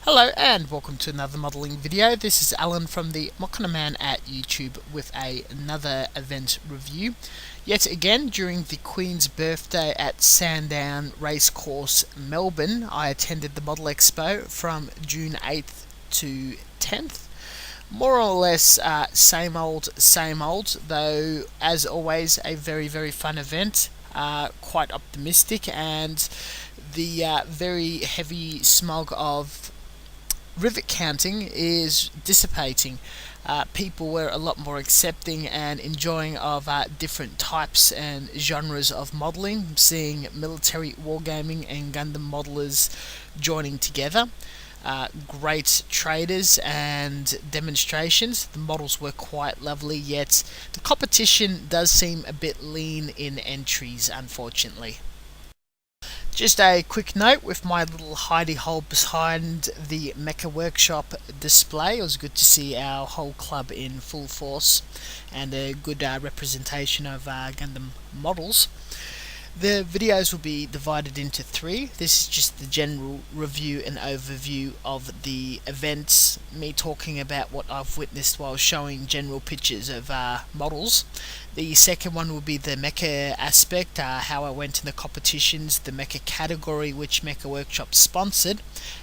Hello and welcome to another modelling video. This is Alan from the Man at YouTube with another event review. Yet again, during the Queen's birthday at Sandown Racecourse, Melbourne, I attended the Model Expo from June 8th to 10th. More or less same old, though as always a very fun event. Quite optimistic, and the very heavy smog of rivet counting is dissipating. People were a lot more accepting and enjoying of different types and genres of modelling, seeing military wargaming and Gundam modelers joining together. Great traders and demonstrations. The models were quite lovely, yet the competition does seem a bit lean in entries, unfortunately. Just a quick note with my little hidey hole behind the Mecha Workshop display. It was good to see our whole club in full force and a good representation of Gundam models. The videos will be divided into three. This is just the general review and overview of the events, me talking about what I've witnessed while showing general pictures of models. The second one will be the mecha aspect, how I went in the competitions, the mecha category which Mecha Workshop sponsored,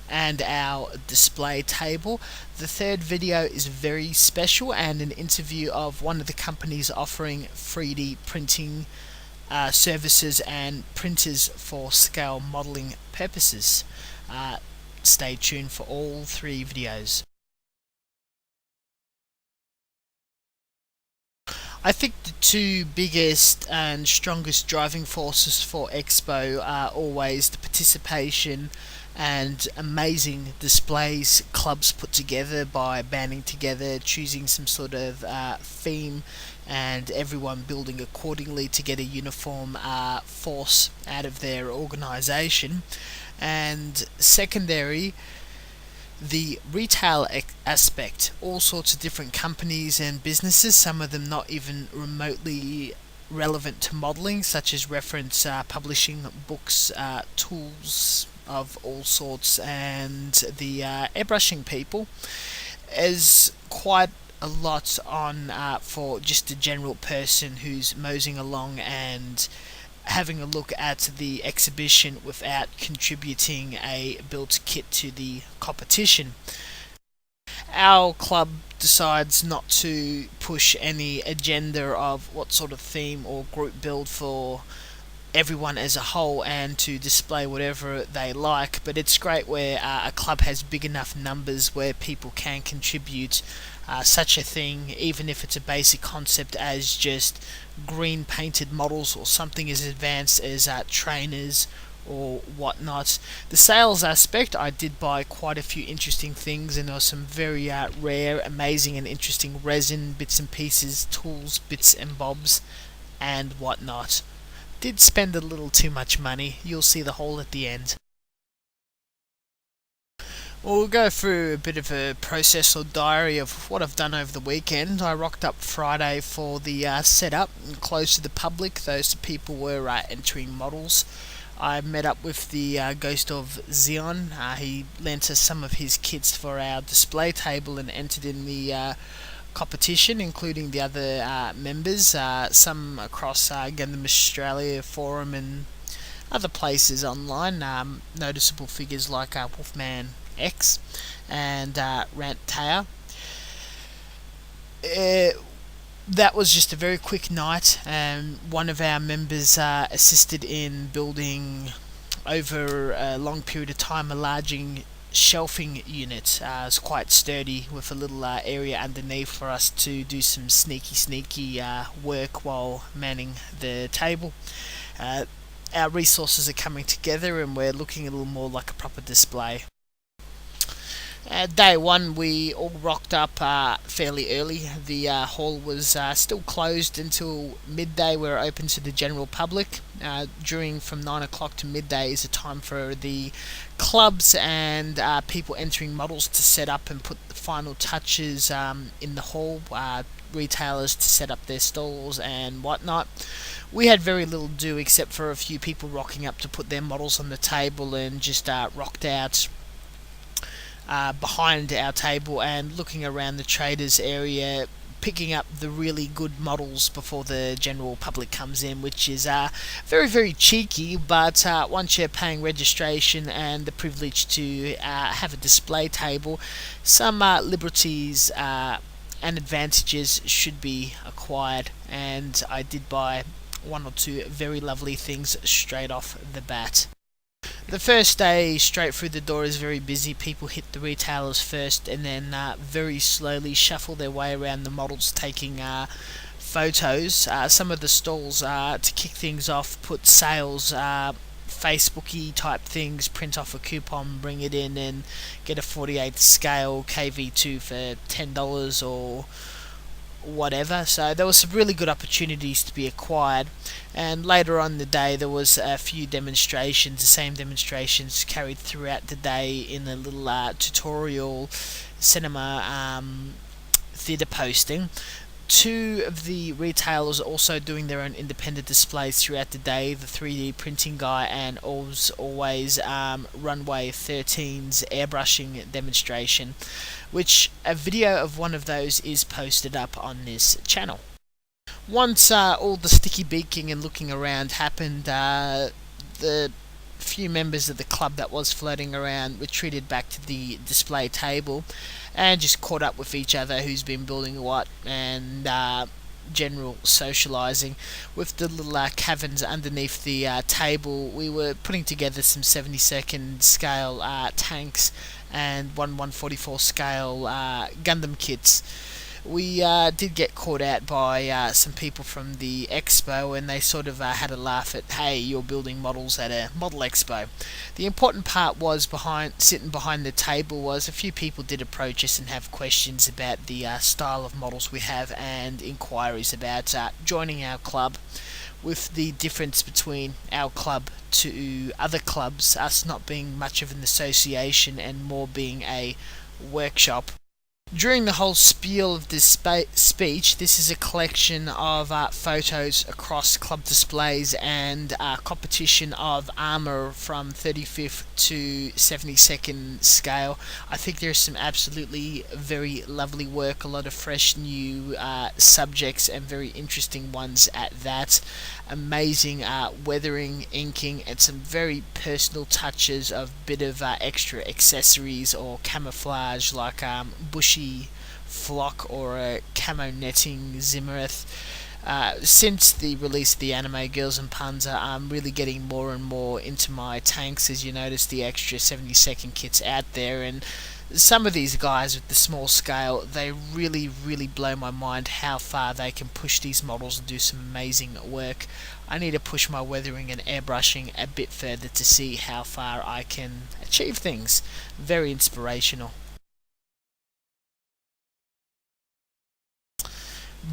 and our display table. The third video is very special and an interview of one of the companies offering 3D printing services and printers for scale modeling purposes. Stay tuned for all three videos. I think the two biggest and strongest driving forces for Expo are always the participation and amazing displays clubs put together by banding together, choosing some sort of theme, and everyone building accordingly to get a uniform force out of their organisation. And secondary, the retail aspect, all sorts of different companies and businesses, some of them not even remotely relevant to modelling, such as reference publishing, books, tools of all sorts, and the airbrushing people, is quite a lot on for just a general person who's moseying along and having a look at the exhibition without contributing a built kit to the competition. Our club decides not to push any agenda of what sort of theme or group build for everyone as a whole and to display whatever they like, but it's great where a club has big enough numbers where people can contribute such a thing, even if it's a basic concept as just green painted models or something as advanced as trainers or whatnot. The sales aspect, I did buy quite a few interesting things, and there were some very rare, amazing and interesting resin bits and pieces, tools, bits and bobs and whatnot. Did spend a little too much money. You'll see the whole at the end. We'll go through a bit of a process or diary of what I've done over the weekend. I rocked up Friday for the setup and closed to the public. Those people were entering models. I met up with the Ghostofzeon. He lent us some of his kits for our display table and entered in the competition, including the other members, some across Gundam Australia forum and other places online. Noticeable figures like Wolfman X and Rant Taya. That was just a very quick night. One of our members assisted in building over a long period of time a larging shelving unit. It's quite sturdy with a little area underneath for us to do some sneaky work while manning the table. Our resources are coming together and we're looking a little more like a proper display. Day one, we all rocked up fairly early. The hall was still closed until midday. We were open to the general public. During from 9 o'clock to midday is a time for the clubs and people entering models to set up and put the final touches in the hall. Retailers to set up their stalls and whatnot. We had very little to do except for a few people rocking up to put their models on the table and just rocked out behind our table and looking around the traders area, picking up the really good models before the general public comes in, which is very, very cheeky, but once you're paying registration and the privilege to have a display table, some liberties and advantages should be acquired, and I did buy one or two very lovely things straight off the bat. The first day straight through the door is very busy. People hit the retailers first and then very slowly shuffle their way around the models, taking photos. Some of the stalls, to kick things off, put sales, Facebooky type things, print off a coupon, bring it in and get a 48th scale KV2 for $10 or whatever. So there were some really good opportunities to be acquired, and later on in the day there was a few demonstrations, the same demonstrations carried throughout the day in a little tutorial cinema theatre posting. Two of the retailers also doing their own independent displays throughout the day, the 3D printing guy and always Runway 13's airbrushing demonstration, which a video of one of those is posted up on this channel. Once all the sticky beaking and looking around happened, the few members of the club that was floating around retreated back to the display table and just caught up with each other, who's been building what, and general socialising. With the little caverns underneath the table, we were putting together some 72nd scale tanks and 1/144 scale Gundam kits. We did get caught out by some people from the Expo, and they sort of had a laugh at, hey, you're building models at a model expo. The important part was sitting behind the table was a few people did approach us and have questions about the style of models we have and inquiries about joining our club. With the difference between our club to other clubs, us not being much of an association and more being a workshop. During the whole spiel of this speech, this is a collection of photos across club displays and competition of armour from 35th to 72nd scale. I think there's some absolutely very lovely work, a lot of fresh new subjects and very interesting ones at that. Amazing weathering, inking, and some very personal touches of bit of extra accessories or camouflage, like bushy flock or a camo netting Zimmerith. Since the release of the anime Girls and Panzer, I'm really getting more and more into my tanks, as you notice the extra 72nd kits out there, and some of these guys with the small scale, they really blow my mind how far they can push these models and do some amazing work. I need to push my weathering and airbrushing a bit further to see how far I can achieve things. Very inspirational.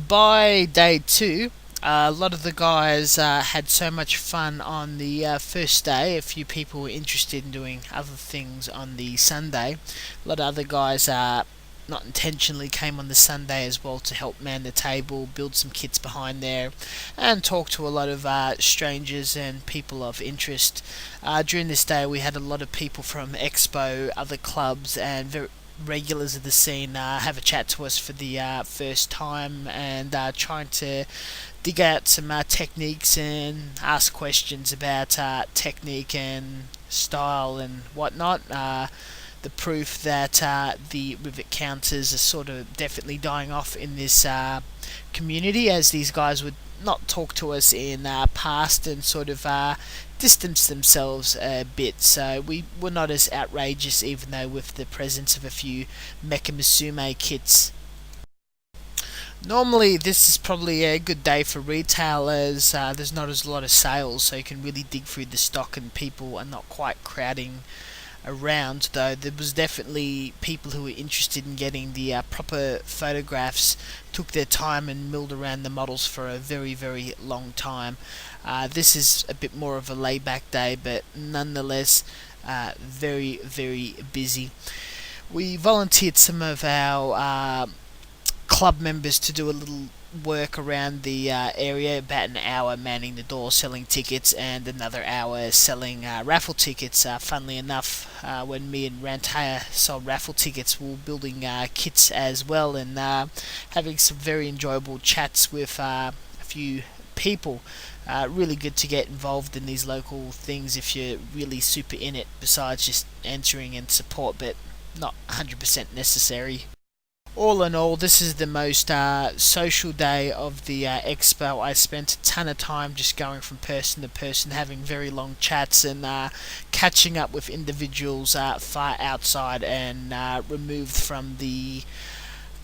By day 2, a lot of the guys had so much fun on the first day. A few people were interested in doing other things on the Sunday. A lot of other guys not intentionally came on the Sunday as well to help man the table, build some kits behind there, and talk to a lot of strangers and people of interest. During this day we had a lot of people from Expo, other clubs, and regulars of the scene have a chat to us for the first time, and trying to dig out some techniques and ask questions about technique and style and whatnot. The proof that the rivet counters are sort of definitely dying off in this community, as these guys would not talk to us in past and sort of distance themselves a bit, so we were not as outrageous, even though with the presence of a few Mecha Musume kits. Normally this is probably a good day for retailers. There's not as a lot of sales, so you can really dig through the stock and people are not quite crowding around, though there was definitely people who were interested in getting the proper photographs, took their time and milled around the models for a very long time. This is a bit more of a laid-back day, but nonetheless very busy. We volunteered some of our club members to do a little work around the area, about an hour manning the door selling tickets and another hour selling raffle tickets. Funnily enough, when me and Rantaya sold raffle tickets, we were building kits as well, and having some very enjoyable chats with a few people. Really good to get involved in these local things if you're really super in it, besides just entering and support, but not 100% necessary. All in all, this is the most social day of the expo. I spent a ton of time just going from person to person, having very long chats and catching up with individuals far outside and removed from the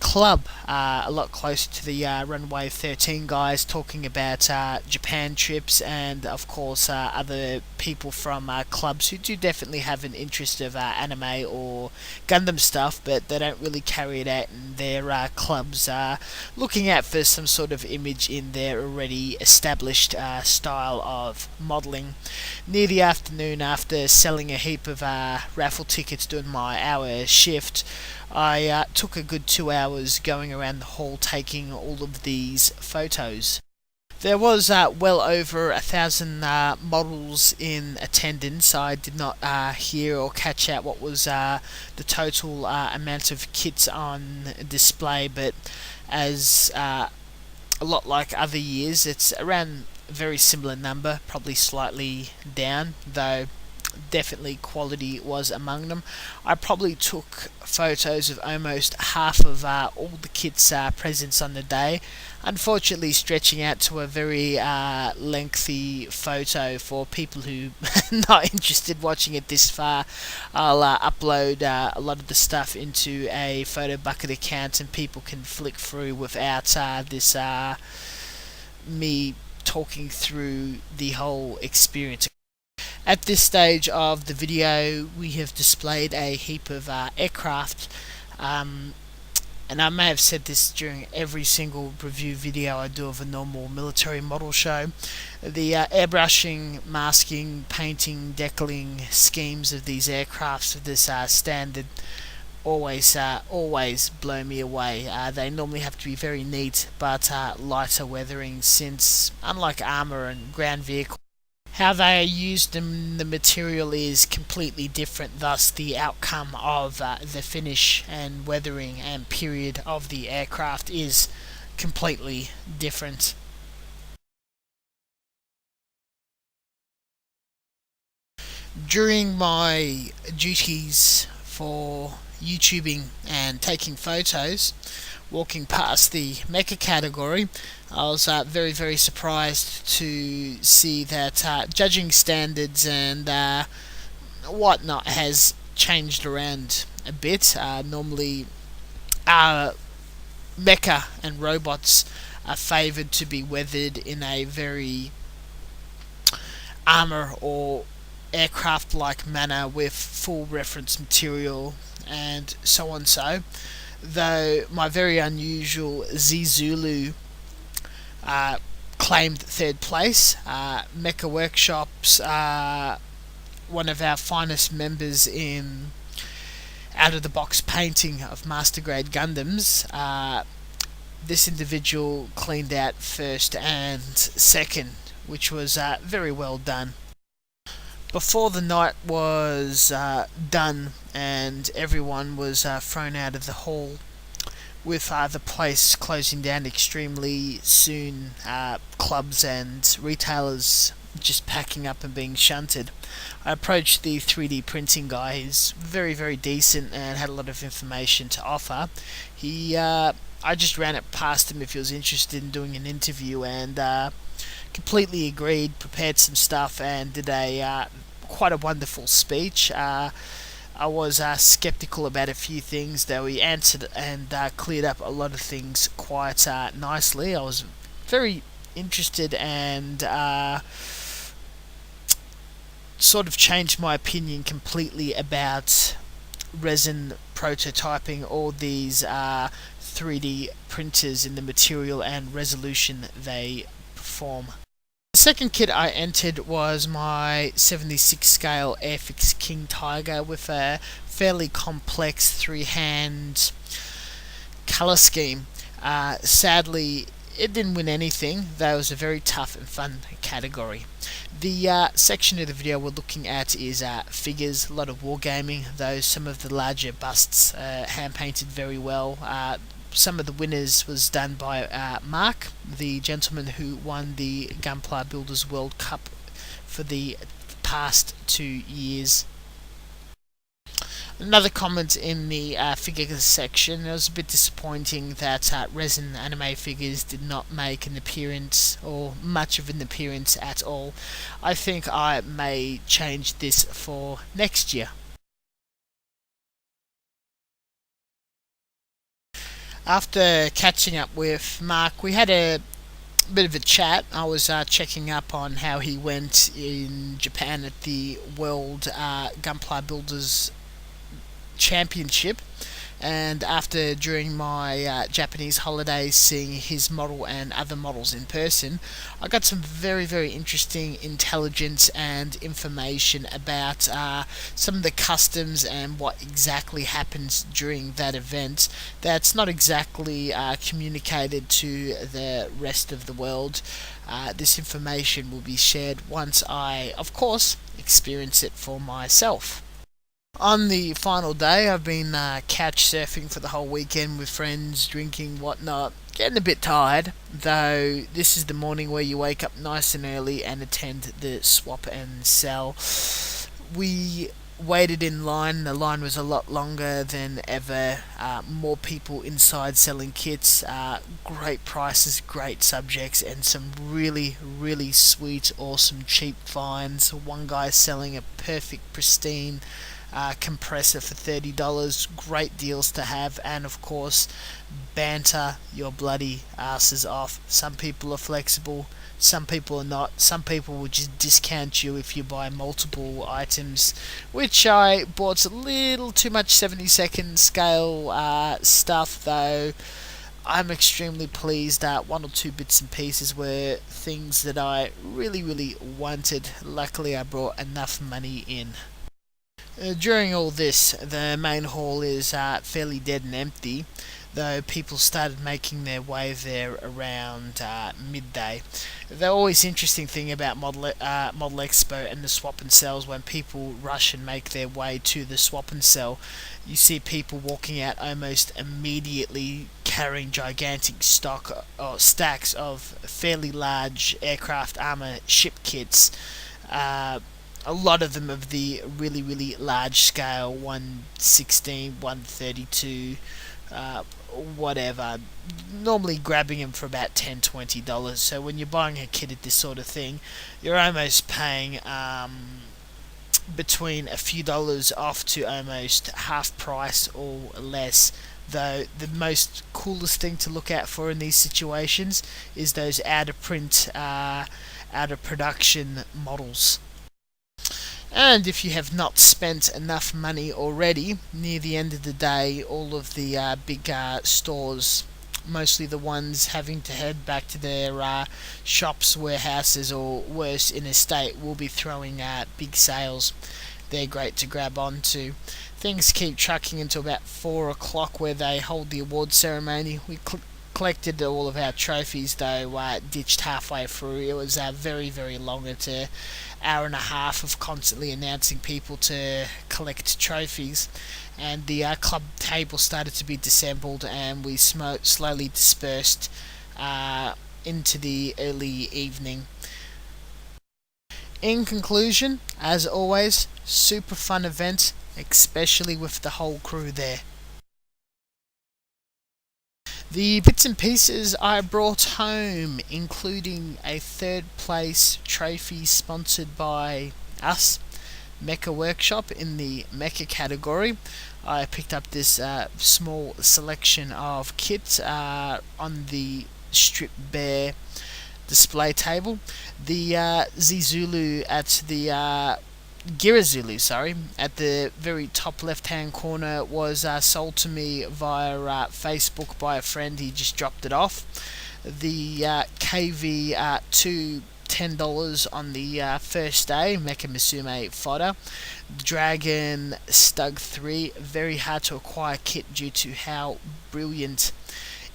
club, a lot closer to the Runway 13 guys, talking about Japan trips, and of course other people from clubs who do definitely have an interest of anime or Gundam stuff, but they don't really carry it out in their clubs, looking out for some sort of image in their already established style of modelling. Near the afternoon, after selling a heap of raffle tickets during my hour shift, I took a good 2 hours going around the hall taking all of these photos. There was well over 1,000 models in attendance. I did not hear or catch out what was the total amount of kits on display, but as a lot like other years, it's around a very similar number, probably slightly down, though definitely quality was among them. I probably took photos of almost half of all the kits presents on the day, unfortunately stretching out to a very lengthy photo. For people who are not interested watching it this far, I'll upload a lot of the stuff into a photo bucket account and people can flick through without this me talking through the whole experience. At this stage of the video, we have displayed a heap of aircraft, and I may have said this during every single review video I do of a normal military model show. The airbrushing, masking, painting, decaling schemes of these aircrafts of this standard always blow me away. They normally have to be very neat, but lighter weathering, since unlike armour and ground vehicles, how they are used and the material is completely different, thus the outcome of the finish and weathering and period of the aircraft is completely different. During my duties for YouTubing and taking photos, walking past the mecha category, I was very surprised to see that judging standards and whatnot has changed around a bit. Normally, mecha and robots are favoured to be weathered in a very armour or aircraft-like manner with full reference material and so on though my very unusual Zulu claimed third place. Mecha Workshops, one of our finest members in out-of-the-box painting of master-grade Gundams, this individual cleaned out first and second, which was very well done. Before the night was done and everyone was thrown out of the hall, with the place closing down extremely soon, clubs and retailers just packing up and being shunted, I approached the 3D printing guy. He's very decent and had a lot of information to offer. I just ran it past him if he was interested in doing an interview, and completely agreed, prepared some stuff, and did a quite a wonderful speech. I was skeptical about a few things, though he answered and cleared up a lot of things quite nicely. I was very interested and sort of changed my opinion completely about resin prototyping, all these 3D printers in the material and resolution they perform. The second kit I entered was my 76 scale Airfix King Tiger with a fairly complex 3-hand colour scheme. Sadly, it didn't win anything, though it was a very tough and fun category. The section of the video we're looking at is figures, a lot of wargaming, though some of the larger busts hand painted very well. Some of the winners was done by Mark, the gentleman who won the Gunpla Builders World Cup for the past 2 years. Another comment in the figures section, it was a bit disappointing that resin anime figures did not make an appearance, or much of an appearance at all. I think I may change this for next year. After catching up with Mark, we had a bit of a chat. I was checking up on how he went in Japan at the World Gunpla Builders Championship, and after during my Japanese holidays seeing his model and other models in person, I got some very interesting intelligence and information about some of the customs and what exactly happens during that event that's not exactly communicated to the rest of the world. This information will be shared once I, of course, experience it for myself. On the final day, I've been couch surfing for the whole weekend with friends, drinking, whatnot. Getting a bit tired, though this is the morning where you wake up nice and early and attend the swap and sell. We waited in line. The line was a lot longer than ever. More people inside selling kits. Great prices, great subjects, and some really sweet, awesome, cheap finds. One guy selling a perfect, pristine compressor for $30. Great deals to have, and of course, banter your bloody asses off. Some people are flexible, some people are not. Some people will just discount you if you buy multiple items, which I bought a little too much 70-second scale stuff, though. I'm extremely pleased that one or two bits and pieces were things that I really wanted. Luckily, I brought enough money in. During all this, the main hall is fairly dead and empty, though people started making their way there around midday. The always interesting thing about Model Expo and the swap and sells, when people rush and make their way to the swap and sell, you see people walking out almost immediately carrying gigantic stock or stacks of fairly large aircraft armor ship kits. A lot of them of the really large scale 116, 132, whatever. Normally grabbing them for about $10-20. So when you're buying a kit at this sort of thing, you're almost paying between a few dollars off to almost half price or less. Though the most coolest thing to look out for in these situations is those out of print, out of production models. And if you have not spent enough money already, near the end of the day, all of the big stores, mostly the ones having to head back to their shops, warehouses, or worse, in a state, will be throwing big sales. They're great to grab onto. Things keep trucking until about 4 o'clock, where they hold the award ceremony. We collected all of our trophies, though ditched halfway through. It was very long. It's an hour and a half of constantly announcing people to collect trophies, and the club table started to be disassembled, and we slowly dispersed into the early evening. In conclusion, as always, super fun event, especially with the whole crew there. The bits and pieces I brought home, including a third place trophy sponsored by us, Mecha Workshop, in the Mecha category. I picked up this small selection of kits on the Strip Bear display table. The Zulu at the Girazulu, at the very top left hand corner was sold to me via Facebook by a friend. He just dropped it off. The KV2 $10 on the first day, Mecha Musume fodder. Dragon Stug 3, very hard to acquire kit due to how brilliant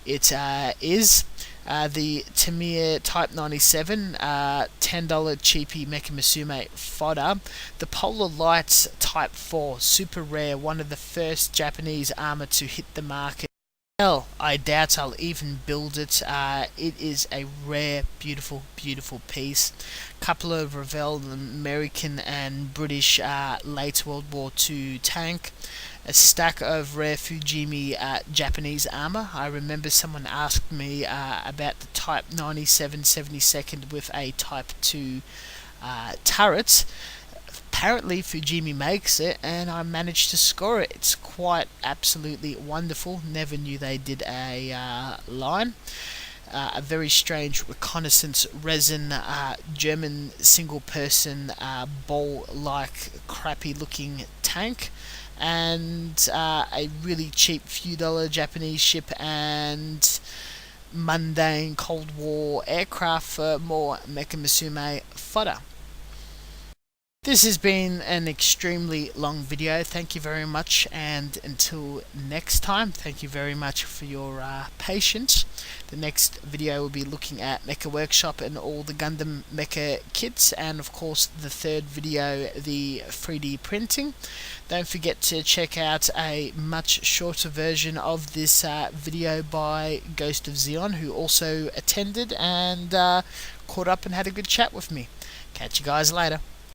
it is. the Tamiya Type 97, $10 cheapy Mecha Musume fodder. The Polar Lights Type 4, super rare, one of the first Japanese armor to hit the market. Hell, I doubt I'll even build it. It is a rare, beautiful, beautiful piece. Couple of Revell American and British late World War II tank. A stack of rare Fujimi Japanese armor. I remember someone asked me about the Type 97 72nd with a Type 2 turret. Apparently Fujimi makes it, and I managed to score it. It's quite absolutely wonderful. Never knew they did a line. A very strange reconnaissance resin German single person ball-like crappy looking tank, and a really cheap few dollar Japanese ship and mundane Cold War aircraft for more Mecha Musume fodder. This has been an extremely long video. Thank you very much, and until next time, thank you very much for your patience. The next video will be looking at Mecha Workshop and all the Gundam Mecha kits, and of course the third video, the 3D printing. Don't forget to check out a much shorter version of this video by Ghostofzeon, who also attended and caught up and had a good chat with me. Catch you guys later.